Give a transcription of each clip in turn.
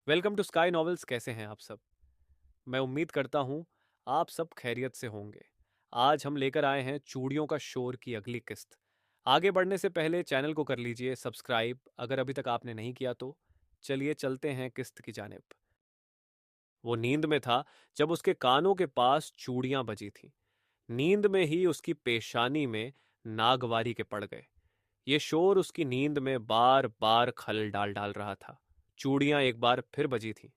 Welcome to sky novels. कैसे हैं आप सब? मैं उम्मीद करता हूँ आप सब खैरियत से होंगे। आज हम लेकर आए हैं चूड़ियों का शोर की अगली किस्त। आगे बढ़ने से पहले चैनल को कर लीजिए सब्सक्राइब अगर अभी तक आपने नहीं किया तो। चलिए चलते हैं किस्त की जानिब। वो नींद में था जब उसके कानों के पास चूड़ियां बजी थीं। नींद में ही उसकी पेशानी में नागवारी के पड़ गए। ये शोर उसकी नींद में बार बार खलल डाल डाल रहा था। चूड़ियां एक बार फिर बजी थीं।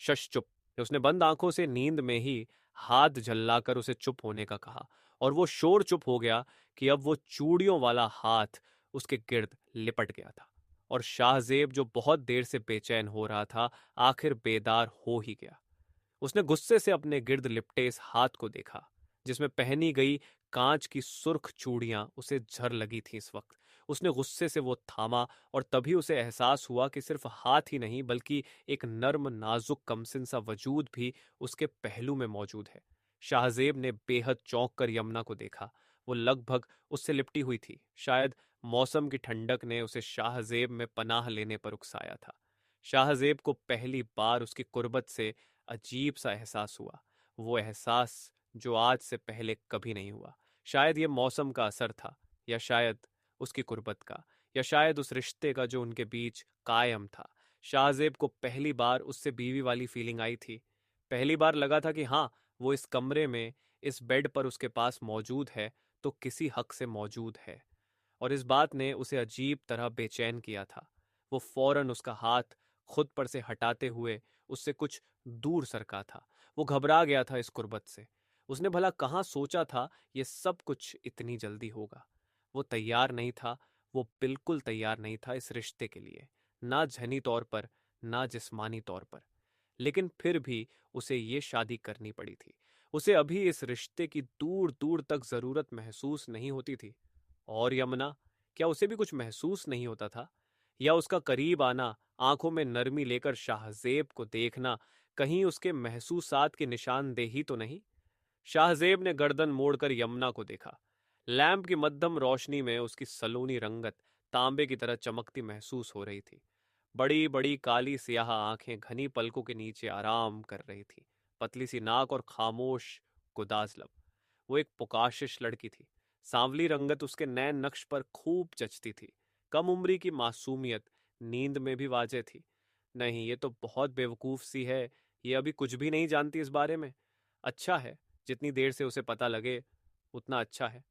शश चुप। उसने बंद आंखों से नींद में ही हाथ झल्लाकर उसे चुप होने का कहा। और वो शोर चुप हो गया कि अब वो चूड़ियों वाला हाथ उसके गिर्द लिपट गया था। और शाहजेब जो बहुत देर से बेचैन हो रहा था आखिर बेदार हो ही गया। उसने गुस्से से अपने गिर्द लिपटे इस हाथ को देखा जिसमें पहनी गई कांच की सुर्ख चूड़ियां उसे झर लगी थी। इस वक्त उसने गुस्से से वो थामा और तभी उसे एहसास हुआ कि सिर्फ हाथ ही नहीं बल्कि एक नर्म नाजुक कमसिन सा वजूद भी उसके पहलू में मौजूद है। शाहजेब ने बेहद चौंक कर यमुना को देखा। वो लगभग उससे लिपटी हुई थी। शायद मौसम की ठंडक ने उसे शाहजेब में पनाह लेने पर उकसाया था। शाहजेब को पहली बार उसकी कुर्बत से अजीब सा एहसास हुआ। वो एहसास जो आज से पहले कभी नहीं हुआ। शायद ये मौसम का असर था, या शायद उसकी कुर्बत का, या शायद उस रिश्ते का जो उनके बीच कायम था। शाहजेब को पहली बार उससे बीवी वाली फीलिंग आई थी। पहली बार लगा था कि हाँ, वो इस कमरे में, इस बेड पर उसके पास मौजूद है तो किसी हक से मौजूद है। और इस बात ने उसे अजीब तरह बेचैन किया था। वो फौरन उसका हाथ खुद पर से हटाते हुए उससे कुछ दूर सरका था। वो घबरा गया था इस कुर्बत से। उसने भला कहाँ सोचा था ये सब कुछ इतनी जल्दी होगा। वो तैयार नहीं था। वो बिल्कुल तैयार नहीं था इस रिश्ते के लिए। ना जहनी तौर पर, ना जिस्मानी तौर पर। लेकिन फिर भी उसे ये शादी करनी पड़ी थी। उसे अभी इस रिश्ते की दूर दूर तक जरूरत महसूस नहीं होती थी। और यमुना, क्या उसे भी कुछ महसूस नहीं होता था? या उसका करीब आना, आंखों में नरमी लेकर शाहजेब को देखना कहीं उसके महसूसात की निशानदेही तो नहीं? शाहजेब ने गर्दन मोड़कर यमुना को देखा। लैंप की मध्यम रोशनी में उसकी सलोनी रंगत तांबे की तरह चमकती महसूस हो रही थी। बड़ी बड़ी काली सियाह आंखें घनी पलकों के नीचे आराम कर रही थी। पतली सी नाक और खामोश गुदाज लब। वो एक पुकाशिश लड़की थी। सांवली रंगत उसके नैन नक्श पर खूब जचती थी। कम उम्री की मासूमियत नींद में भी वाजे थी। नहीं, ये तो बहुत बेवकूफ सी है। ये अभी कुछ भी नहीं जानती इस बारे में। अच्छा है, जितनी देर से उसे पता लगे उतना अच्छा है।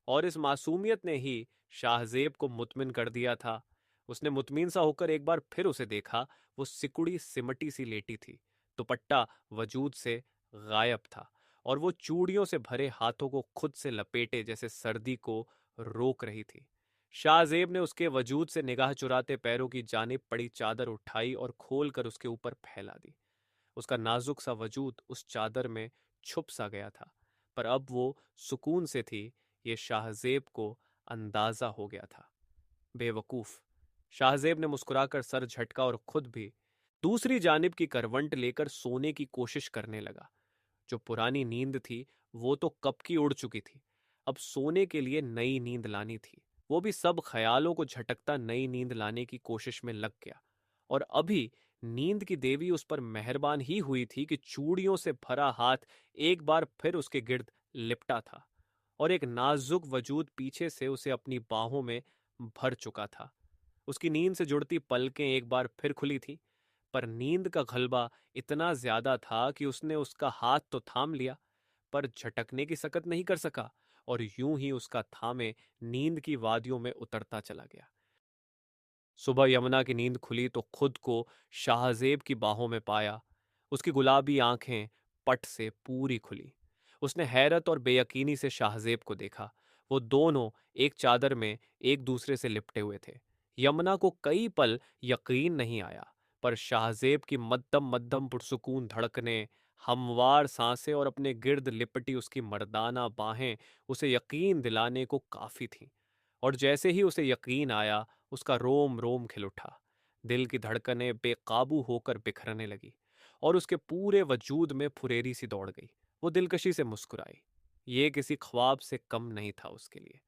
और इस मासूमियत ने ही शाहजेब को मुतमिन कर दिया था। उसने मुतमिन सा होकर एक बार फिर उसे देखा। वो सिकुड़ी सिमटी सी लेटी थी। दुपट्टा वजूद से गायब था। और वो चूड़ियों से भरे हाथों को खुद से लपेटे जैसे सर्दी को रोक रही थी। शाहजेब ने उसके वजूद से निगाह चुराते पैरों की जानिब पड़ी चादर उठाई और खोलकर उसके ऊपर फैला दी। उसका नाजुक सा वजूद उस चादर में छुप सा गया था। पर अब वो सुकून से थी, ये शाहजेब को अंदाजा हो गया था। बेवकूफ। शाहजेब ने मुस्कुराकर सर झटका और खुद भी दूसरी जानिब की करवंट लेकर सोने की कोशिश करने लगा। जो पुरानी नींद थी वो तो कब की उड़ चुकी थी। अब सोने के लिए नई नींद लानी थी। वो भी सब ख्यालों को झटकता नई नींद लाने की कोशिश में लग गया। और अभी नींद की देवी उस पर मेहरबान ही हुई थी कि चूड़ियों से भरा हाथ एक बार फिर उसके गिर्द लिपटा था। और एक नाजुक वजूद पीछे से उसे अपनी बाहों में भर चुका था। उसकी नींद से जुड़ती पलकें एक बार फिर खुली थी। पर नींद का गलबा इतना ज्यादा था कि उसने उसका हाथ तो थाम लिया, पर झटकने की सकत नहीं कर सका। और यूं ही उसका थामे नींद की वादियों में उतरता चला गया। सुबह यमुना की नींद खुली तो खुद को शाहजेब की बाहों में पाया। उसकी गुलाबी आंखें पट से पूरी खुली। उसने हैरत और बेयकीनी से शाहजेब को देखा। वो दोनों एक चादर में एक दूसरे से लिपटे हुए थे। यमुना को कई पल यकीन नहीं आया, पर शाहजेब की मध्यम मध्यम पुरसुकून धड़कने, हमवार सांसें और अपने गिर्द लिपटी उसकी मर्दाना बाहें उसे यकीन दिलाने को काफी थीं। और जैसे ही उसे यकीन आया, उसका रोम रोम खिल उठा। दिल की धड़कनें बेकाबू होकर बिखरने लगी और उसके पूरे वजूद में फुरेरी सी दौड़ गई। वो दिलकशी से मुस्कुराई। ये किसी ख्वाब से कम नहीं था उसके लिए।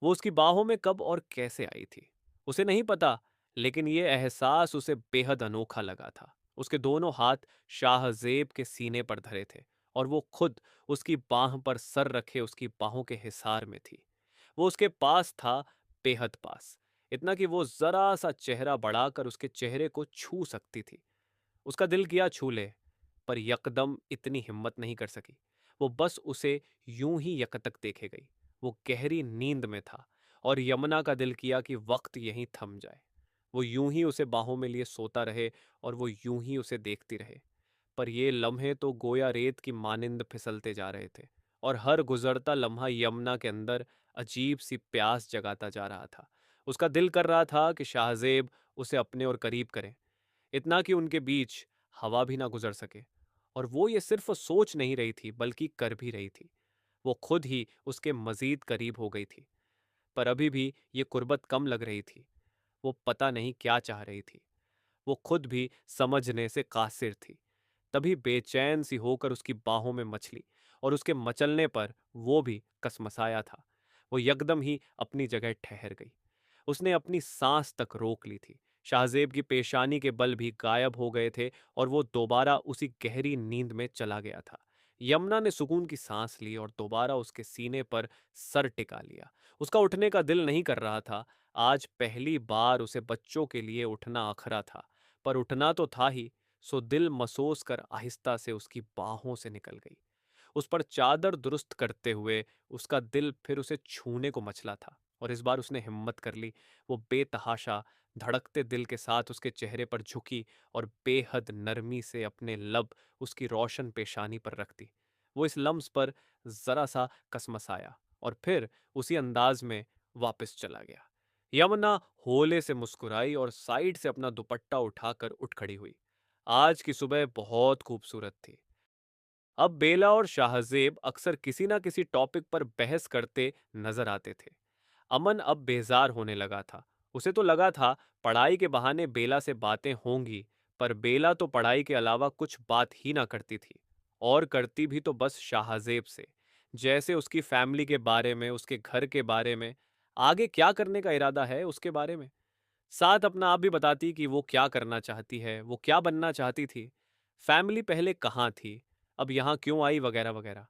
वो उसकी बाहों में कब और कैसे आई थी उसे नहीं पता, लेकिन ये एहसास उसे बेहद अनोखा लगा था। उसके दोनों हाथ शाहजेब के सीने पर धरे थे और वो खुद उसकी बाह पर सर रखे उसकी बाहों के हिसार में थी। वो उसके पास था, बेहद पास, इतना कि वो जरा सा चेहरा बढ़ाकर उसके चेहरे को छू सकती थी। उसका दिल किया छू ले, पर यकदम इतनी हिम्मत नहीं कर सकी। वो बस उसे यूं ही यकतक देखे गई। वो गहरी नींद में था और यमुना का दिल किया कि वक्त यहीं थम जाए। वो यूं ही उसे बाहों में लिए सोता रहे और वो यूं ही उसे देखती रहे। पर ये लम्हे तो गोया रेत की मानिंद फिसलते जा रहे थे और हर गुजरता लम्हा यमुना के अंदर अजीब सी प्यास जगाता जा रहा था। उसका दिल कर रहा था कि शाहजेब उसे अपने और करीब करें, इतना कि उनके बीच हवा भी ना गुजर सके। और वो ये सिर्फ सोच नहीं रही थी बल्कि कर भी रही थी। वो खुद ही उसके मजीद करीब हो गई थी। पर अभी भी ये कुर्बत कम लग रही थी। वो पता नहीं क्या चाह रही थी। वो खुद भी समझने से कासिर थी। तभी बेचैन सी होकर उसकी बाहों में मछली और उसके मचलने पर वो भी कसमसाया था। वो यकदम ही अपनी जगह ठहर गई। उसने अपनी सांस तक रोक ली थी। शाहजेब की पेशानी के बल भी गायब हो गए थे और वो दोबारा उसी गहरी नींद में चला गया था। यमुना ने सुकून की सांस ली और दोबारा उसके सीने पर सर टिका लिया। उसका उठने का दिल नहीं कर रहा था। आज पहली बार उसे बच्चों के लिए उठना अखरा था, पर उठना तो था ही। सो दिल मसोस कर आहिस्ता से उसकी बाहों से निकल गई। उस पर चादर दुरुस्त करते हुए उसका दिल फिर उसे छूने को मचला था और इस बार उसने हिम्मत कर ली। वो बेतहाशा धड़कते दिल के साथ उसके चेहरे पर झुकी और बेहद नरमी से अपने लब उसकी रोशन पेशानी पर रख दी। वो इस लम्स पर जरा सा कसमसाया और फिर उसी अंदाज में वापस चला गया। यमुना होले से मुस्कुराई और साइड से अपना दुपट्टा उठाकर उठ खड़ी हुई। आज की सुबह बहुत खूबसूरत थी। अब बेला और शाहजेब अक्सर किसी ना किसी टॉपिक पर बहस करते नजर आते थे। अमन अब बेजार होने लगा था। उसे तो लगा था पढ़ाई के बहाने बेला से बातें होंगी, पर बेला तो पढ़ाई के अलावा कुछ बात ही ना करती थी। और करती भी तो बस शाहजेब से, जैसे उसकी फैमिली के बारे में, उसके घर के बारे में, आगे क्या करने का इरादा है उसके बारे में। साथ अपना आप भी बताती कि वो क्या करना चाहती है, वो क्या बनना चाहती थी, फैमिली पहले कहाँ थी, अब यहाँ क्यों आई, वगैरह वगैरह।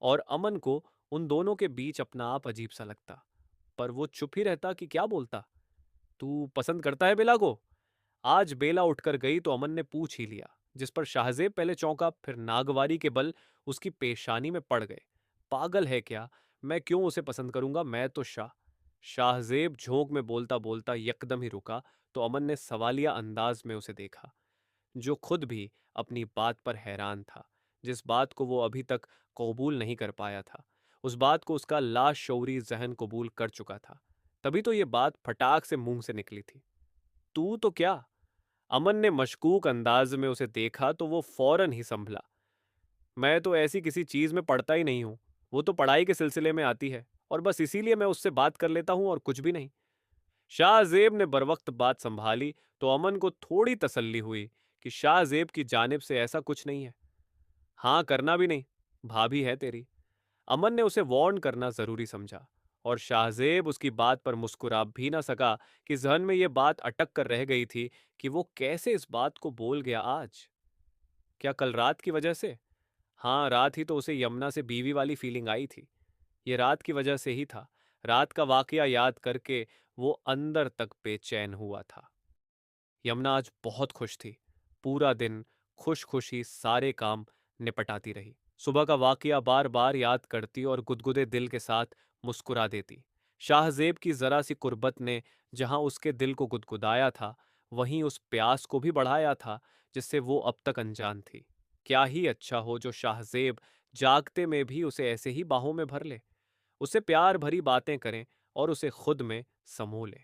और अमन को उन दोनों के बीच अपना आप अजीब सा लगता, पर वो चुप ही रहता कि क्या बोलता। तू पसंद करता है बेला को? आज बेला उठकर गई तो अमन ने पूछ ही लिया, जिस पर शाहजेब पहले चौंका, फिर नागवारी के बल उसकी पेशानी में पड़ गए। पागल है क्या? मैं क्यों उसे पसंद करूंगा? मैं तो शाहजेब झोंक में बोलता बोलता यकदम ही रुका, तो अमन ने सवालिया अंदाज में उसे देखा, जो खुद भी अपनी बात पर हैरान था। जिस बात को वो अभी तक कबूल नहीं कर पाया था, उस बात को उसका लाशऊरी जहन कबूल कर चुका था। तभी तो ये बात फटाक से मुंह से निकली थी। तू तो क्या? अमन ने मशकूक अंदाज में उसे देखा तो वो फौरन ही संभला। मैं तो ऐसी किसी चीज में पढ़ता ही नहीं हूं। वो तो पढ़ाई के सिलसिले में आती है और बस इसीलिए मैं उससे बात कर लेता हूं और कुछ भी नहीं। शाहजेब ने बरवक्त बात संभाली तो अमन को थोड़ी तसल्ली हुई कि शाहजेब की जानिब से ऐसा कुछ नहीं है। हाँ, करना भी नहीं, भाभी है तेरी। अमन ने उसे वार्न करना जरूरी समझा और शाहजेब उसकी बात पर मुस्कुरा भी ना सका कि जहन में यह बात अटक कर रह गई थी कि वो कैसे इस बात को बोल गया आज। क्या कल रात की वजह से? हाँ, रात ही तो उसे यमुना से बीवी वाली फीलिंग आई थी। ये रात की वजह से ही था। रात का वाकया याद करके वो अंदर तक बेचैन हुआ था। यमुना आज बहुत खुश थी। पूरा दिन खुश खुशी सारे काम निपटाती रही। सुबह का वाकया बार बार याद करती और गुदगुदे दिल के साथ मुस्कुरा देती। शाहजेब की जरा सी कुर्बत ने जहां उसके दिल को गुदगुदाया था, वहीं उस प्यास को भी बढ़ाया था जिससे वो अब तक अनजान थी। क्या ही अच्छा हो जो शाहजेब जागते में भी उसे ऐसे ही बाहों में भर ले, उससे प्यार भरी बातें करें और उसे खुद में समो ले।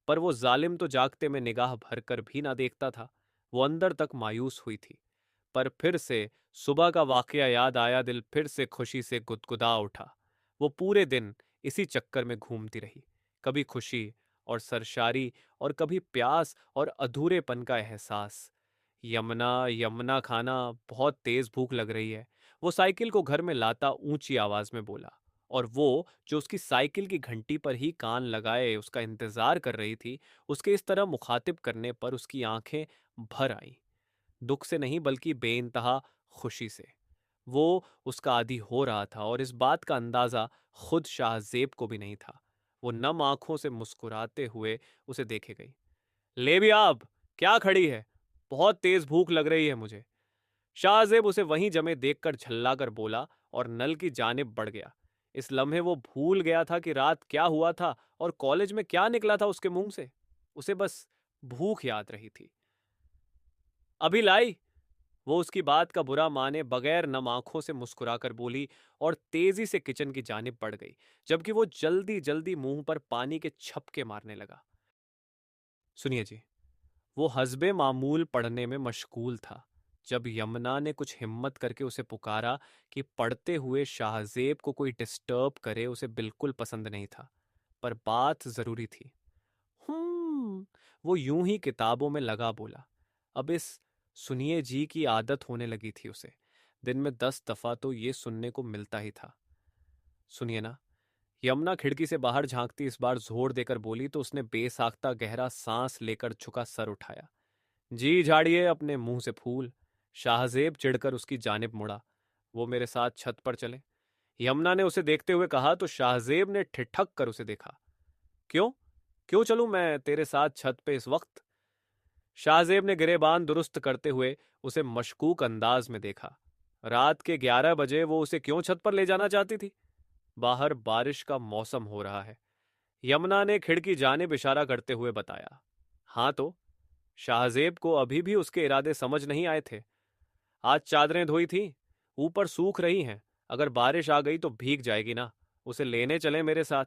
पर वो जालिम तो जागते में निगाह भरकर भी ना देखता था। वो अंदर तक मायूस हुई थी। पर फिर से सुबह का वाकया याद आया, दिल फिर से खुशी से गुदगुदा उठा। वो पूरे दिन इसी चक्कर में घूमती रही, कभी खुशी और सरशारी और कभी प्यास और अधूरेपन का एहसास। यमुना, यमुना खाना, बहुत तेज भूख लग रही है। वो साइकिल को घर में लाता ऊंची आवाज में बोला। और वो जो उसकी साइकिल की घंटी पर ही कान लगाए उसका इंतजार कर रही थी, उसके इस तरह मुखातिब करने पर उसकी आंखें भर आईं। दुख से नहीं बल्कि बेइंतहा खुशी से। वो उसका आदी हो रहा था और इस बात का अंदाजा खुद शाहजेब को भी नहीं था। वो नम आंखों से मुस्कुराते हुए उसे देखे गई। ले भी आप, क्या खड़ी है? बहुत तेज भूख लग रही है मुझे। शाहजेब उसे वहीं जमे देखकर झल्लाकर बोला और नल की जानिब बढ़ गया। इस लम्हे वो भूल गया था कि रात क्या हुआ था और कॉलेज में क्या निकला था उसके मुंह से। उसे बस भूख याद रही थी। अभी लाई। वो उसकी बात का बुरा माने बगैर नम आंखों से मुस्कुराकर बोली और तेजी से किचन की जानिब बढ़ गई, जबकि वो जल्दी जल्दी मुंह पर पानी के छपके मारने लगा। सुनिए जी, वो हस्बे मामूल पढ़ने में मशगूल था जब यमुना ने कुछ हिम्मत करके उसे पुकारा कि पढ़ते हुए शाहजेब को कोई डिस्टर्ब करे उसे बिल्कुल पसंद नहीं था, पर बात जरूरी थी। हम्म वो यूं ही किताबों में लगा बोला। अब इस सुनिए जी की आदत होने लगी थी उसे। दिन में 10 दफा तो ये सुनने को मिलता ही था। सुनिए ना। यमुना खिड़की से बाहर झांकती इस बार जोर देकर बोली तो उसने बेसाख्ता गहरा सांस लेकर झुका सर उठाया। जी झाड़िए अपने मुंह से फूल। शाहजेब चिढ़कर उसकी जानिब मुड़ा। वो मेरे साथ छत पर चले। यमुना ने उसे देखते हुए कहा तो शाहजेब ने ठिठक कर उसे देखा। क्यों? क्यों चलूं मैं तेरे साथ छत पे इस वक्त? शाहजेब ने गिरेबान दुरुस्त करते हुए उसे मशकूक अंदाज में देखा। रात के 11 बजे वो उसे क्यों छत पर ले जाना चाहती थी? बाहर बारिश का मौसम हो रहा है। यमुना ने खिड़की जानिब इशारा करते हुए बताया। हाँ तो? शाहजेब को अभी भी उसके इरादे समझ नहीं आए थे। आज चादरें धोई थी, ऊपर सूख रही हैं। अगर बारिश आ गई तो भीग जाएगी ना। उसे लेने चले मेरे साथ।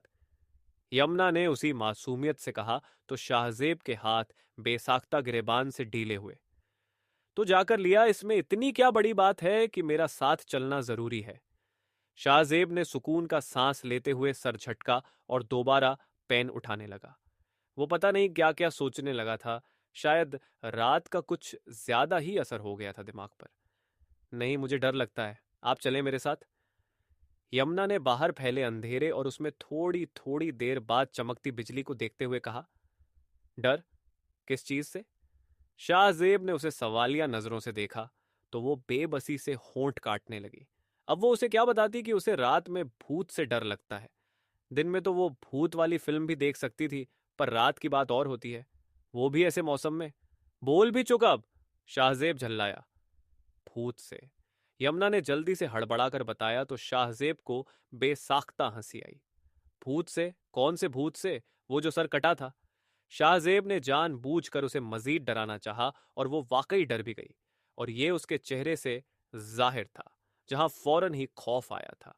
यमुना ने उसी मासूमियत से कहा तो शाहजेब के हाथ बेसाख्ता गिरेबान से ढीले हुए। तो जाकर लिया, इसमें इतनी क्या बड़ी बात है कि मेरा साथ चलना जरूरी है। शाहजेब ने सुकून का सांस लेते हुए सर झटका और दोबारा पेन उठाने लगा। वो पता नहीं क्या क्या सोचने लगा था। शायद रात का कुछ ज्यादा ही असर हो गया था दिमाग पर। नहीं, मुझे डर लगता है, आप चलें मेरे साथ। यमुना ने बाहर फैले अंधेरे और उसमें थोड़ी थोड़ी देर बाद चमकती बिजली को देखते हुए कहा। डर? किस चीज से? शाहजेब ने उसे सवालिया नजरों से देखा तो वो बेबसी से होंठ काटने लगी। अब वो उसे क्या बताती कि उसे रात में भूत से डर लगता है। दिन में तो वो भूत वाली फिल्म भी देख सकती थी, पर रात की बात और होती है, वो भी ऐसे मौसम में। बोल भी चुका अब। शाहजेब झल्लाया। भूत से? यमुना ने जल्दी से हड़बड़ाकर बताया तो शाहजेब को बेसाख्ता हंसी आई। भूत से? कौन से भूत से? वो जो सर कटा था। शाहजेब ने जानबूझकर उसे मजीद डराना चाहा और वो वाकई डर भी गई। और ये उसके चेहरे से जाहिर था, जहां फौरन ही खौफ आया था।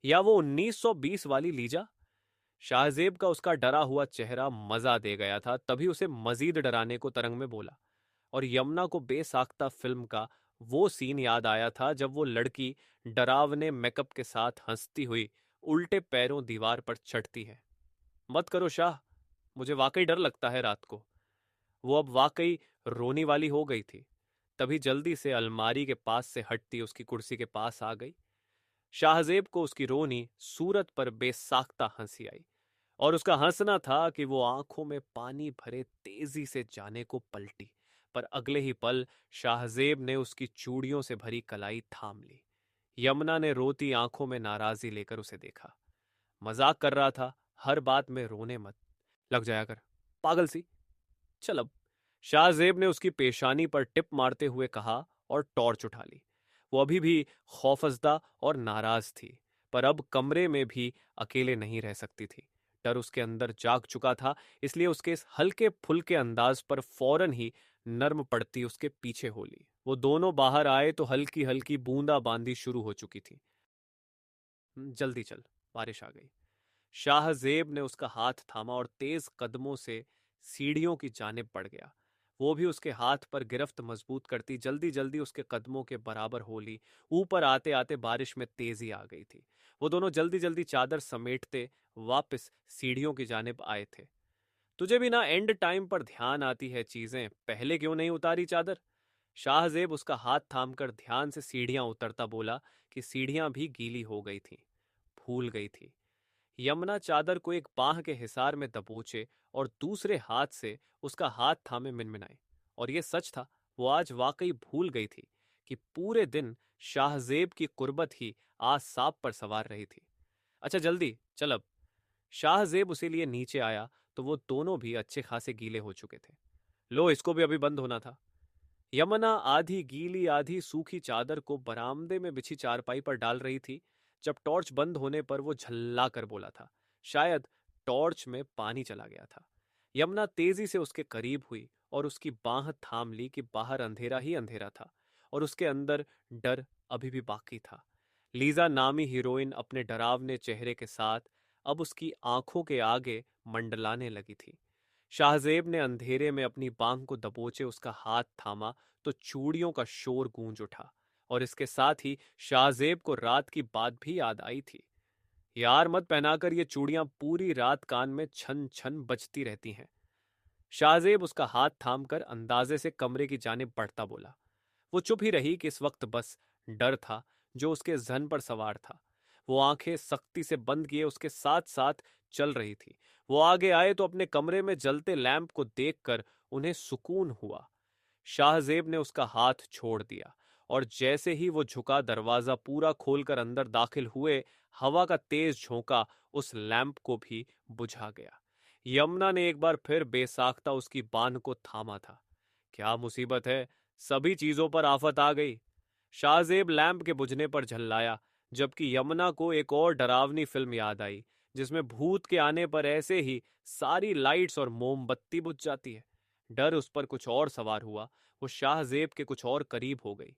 या वो 1920 वाली लीजा? शाहजेब का उसका डरा हुआ चेहरा मजा दे गया था, तभी उसे मजीद डराने को तरंग में बोला। और यमुना को बेसाख्ता फिल्म का वो सीन याद आया था जब वो लड़की डरावने मेकअप के साथ हंसती हुई उल्टे पैरों दीवार पर चढ़ती है। मत करो शाह, मुझे वाकई डर लगता है रात को। वो अब वाकई रोनी वाली हो गई थी। तभी जल्दी से अलमारी के पास से हटती उसकी कुर्सी के पास आ गई। शाहजेब को उसकी रोनी सूरत पर बेसाख्ता हंसी आई और उसका हंसना था कि वो आंखों में पानी भरे तेजी से जाने को पलटी, पर अगले ही पल शाहजेब ने उसकी चूड़ियों से भरी कलाई थाम ली। यमुना ने रोती आंखों में नाराजगी लेकर उसे देखा। मजाक कर रहा था, हर बात में रोने मत लग जाया कर, पागल सी। चल अब। शाहजेब ने उसकी पेशानी पर टिप मारते हुए कहा और टॉर्च उठा ली। वो अभी भी खौफजदा और नाराज थी, पर अब कमरे में भी अकेले नहीं रह सकती थी। डर उसके अंदर जाग चुका था, इसलिए उसके इस हल्के फुल्के अंदाज पर फौरन ही नर्म पड़ती उसके पीछे हो ली। वो दोनों बाहर आए तो हल्की हल्की बूंदा बांदी शुरू हो चुकी थी। जल्दी चल, बारिश आ गई। शाहजेब ने उसका हाथ थामा और तेज कदमों से सीढ़ियों की जानिब बढ़ गया। वो भी उसके हाथ पर गिरफ्त मजबूत करती जल्दी जल्दी उसके कदमों के बराबर हो ली। ऊपर आते आते बारिश में तेजी आ गई थी। वो दोनों जल्दी जल्दी चादर समेटते वापस सीढ़ियों की जानिब आए थे। तुझे भी ना एंड टाइम पर ध्यान आती है चीजें, पहले क्यों नहीं उतारी चादर? शाहजेब उसका हाथ थामकर ध्यान से सीढ़ियां उतरता बोला कि सीढ़ियां भी गीली हो गई थीं, भूल गई थी। यमुना चादर को एक बांह के हिसार में दबोचे और दूसरे हाथ से उसका हाथ थामे मिनमिनाई। और ये सच था, वो आज वाकई भूल गई थी कि पूरे दिन शाहजेब की कुर्बत ही आज सांप पर सवार रही थी। अच्छा जल्दी चल अब। शाहजेब उसे लिए नीचे आया तो वो दोनों भी अच्छे खासे गीले हो चुके थे। लो, इसको भी अभी बंद होना था। यमुना आधी गीली आधी सूखी चादर को बरामदे में बिछी चारपाई पर डाल रही थी जब टॉर्च बंद होने पर वो झल्ला कर बोला था। शायद टॉर्च में पानी चला गया था। यमुना तेजी से उसके करीब हुई और उसकी बाह थाम ली कि बाहर अंधेरा ही अंधेरा था और उसके अंदर डर अभी भी बाकी था। लीजा नामी हीरोइन अपने डरावने चेहरे के साथ अब उसकी आंखों के आगे मंडलाने लगी थी। शाहजेब ने अंधेरे में अपनी बांह को दबोचे उसका हाथ थामा तो चूड़ियों का शोर गूंज उठा और इसके साथ ही शाहजेब को रात की बात भी याद आई थी। यार मत पहनाकर ये चूड़ियां पूरी रात कान में छन छन बजती रहती हैं। शाहजेब उसका हाथ थामकर अंदाजे से कमरे की जानिब बढ़ता बोला। वो चुप ही रही कि इस वक्त बस डर था जो उसके जहन पर सवार था। वो आंखें सख्ती से बंद किए उसके साथ साथ चल रही थी। वो आगे आए तो अपने कमरे में जलते लैंप को देखकर उन्हें सुकून हुआ। शाहजेब ने उसका हाथ छोड़ दिया और जैसे ही वो झुका दरवाजा पूरा खोलकर अंदर दाखिल हुए, हवा का तेज झोंका उस लैंप को भी बुझा गया। यमुना ने एक बार फिर बेसाख्ता उसकी बांह को थामा था। क्या मुसीबत है, सभी चीजों पर आफत आ गई। शाहजेब लैंप के बुझने पर झल्लाया, जबकि यमुना को एक और डरावनी फिल्म याद आई जिसमें भूत के आने पर ऐसे ही सारी लाइट्स और मोमबत्ती बुझ जाती है। डर उस पर कुछ और सवार हुआ। वो शाहजेब के कुछ और करीब हो गई।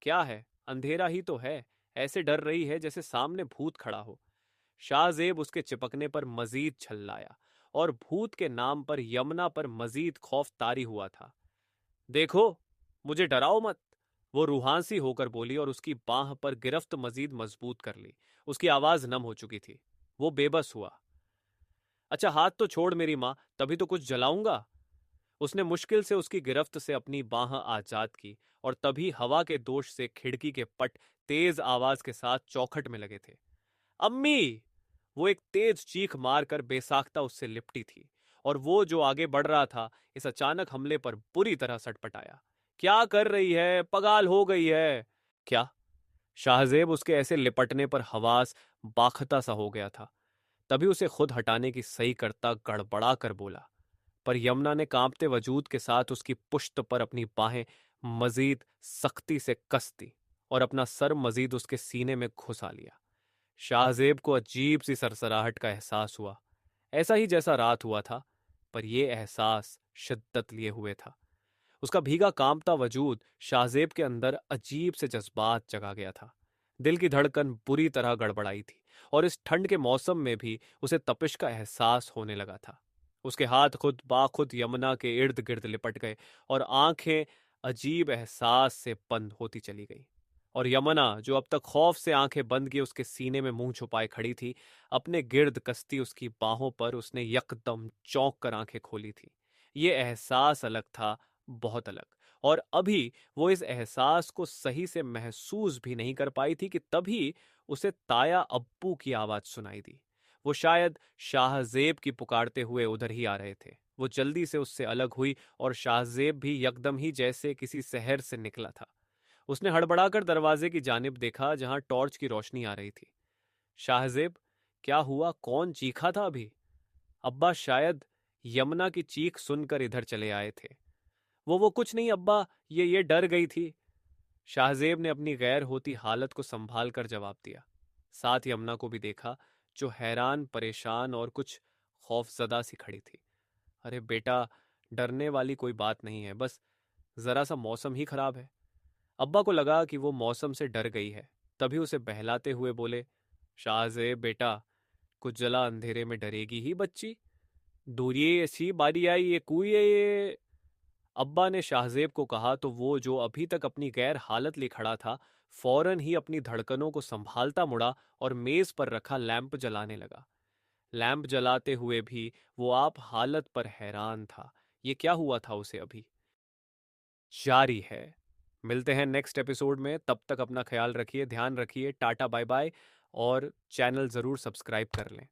क्या है, अंधेरा ही तो है। ऐसे डर रही है जैसे सामने भूत खड़ा हो। शाहजेब उसके चिपकने पर मजीद झल्लाया और भूत के नाम पर यमुना पर मजीद खौफ तारी हुआ था। देखो, मुझे डराओ मत, वो रूहांसी होकर बोली और उसकी बांह पर गिरफ्त मजीद मजबूत कर ली। उसकी आवाज नम हो चुकी थी। वो बेबस हुआ। अच्छा हाथ तो छोड़ मेरी माँ, तभी तो कुछ जलाऊंगा। उसने मुश्किल से उसकी गिरफ्त से अपनी बांह आजाद की और तभी हवा के दोष से खिड़की के पट तेज आवाज के साथ चौखट में लगे थे। अम्मी! वो एक तेज चीख मारकर बेसाख्ता उससे लिपटी थी और वो जो आगे बढ़ रहा था इस अचानक हमले पर बुरी तरह सटपटाया। क्या कर रही है, पगाल हो गई है क्या? शाहजेब उसके ऐसे लिपटने पर हवास बाखता सा हो गया था। तभी उसे खुद हटाने की सही करता गड़बड़ा कर बोला, पर यमुना ने कांपते वजूद के साथ उसकी पुश्त पर अपनी बाहें मजीद सख्ती से कस दी और अपना सर मजीद उसके सीने में घुसा लिया। शाहजेब को अजीब सी सरसराहट का एहसास हुआ, ऐसा ही जैसा रात हुआ था, पर यह एहसास शिद्दत लिए हुए था। उसका भीगा कांपता वजूद शाहजेब के अंदर अजीब से जज्बात जगा गया था। दिल की धड़कन बुरी तरह गड़बड़ाई थी और इस ठंड के मौसम में भी उसे तपिश का एहसास होने लगा था। उसके हाथ खुद बाखुद यमुना के इर्द गिर्द लिपट गए और आंखें अजीब एहसास से बंद होती चली गई। और यमुना जो अब तक खौफ से आंखें बंद किए उसके सीने में मुंह छुपाए खड़ी थी, अपने गिर्द कसती उसकी बाहों पर उसने यकदम चौंक कर आंखें खोली थी। ये एहसास अलग था, बहुत अलग। और अभी वो इस एहसास को सही से महसूस भी नहीं कर पाई थी कि तभी उसे ताया अब्बू की आवाज सुनाई दी। वो शायद शाहजेब की पुकारते हुए उधर ही आ रहे थे। वो जल्दी से उससे अलग हुई और शाहजेब भी यकदम ही जैसे किसी शहर से निकला था। उसने हड़बड़ाकर दरवाजे की जानिब देखा जहां टॉर्च की रोशनी आ रही थी। शाहजेब, क्या हुआ? कौन चीखा था अभी? अब्बा शायद यमुना की चीख सुनकर इधर चले आए थे। वो कुछ नहीं अब्बा, ये डर गई थी। शाहजेब ने अपनी गैर होती हालत को संभाल कर जवाब दिया। साथ यमुना को भी देखा जो हैरान परेशान और कुछ खौफजदा सी खड़ी थी। अरे बेटा, डरने वाली कोई बात नहीं है, बस जरा सा मौसम ही खराब है। अब्बा को लगा कि वो मौसम से डर गई है, तभी उसे बहलाते हुए बोले, शाहजेब बेटा, कुछ जला अंधेरे में डरेगी ही बच्ची। दूरिये ऐसी बारी आई ये कुई है ये। अब्बा ने शाहजेब को कहा तो वो जो अभी तक अपनी गैर हालत ले खड़ा था, फौरन ही अपनी धड़कनों को संभालता मुड़ा और मेज पर रखा लैंप जलाने लगा। लैंप जलाते हुए भी वो आप हालत पर हैरान था। ये क्या हुआ था उसे अभी? जारी है। मिलते हैं नेक्स्ट एपिसोड में, तब तक अपना ख्याल रखिए, ध्यान रखिए, टाटा बाय बाय। और चैनल ज़रूर सब्सक्राइब कर लें।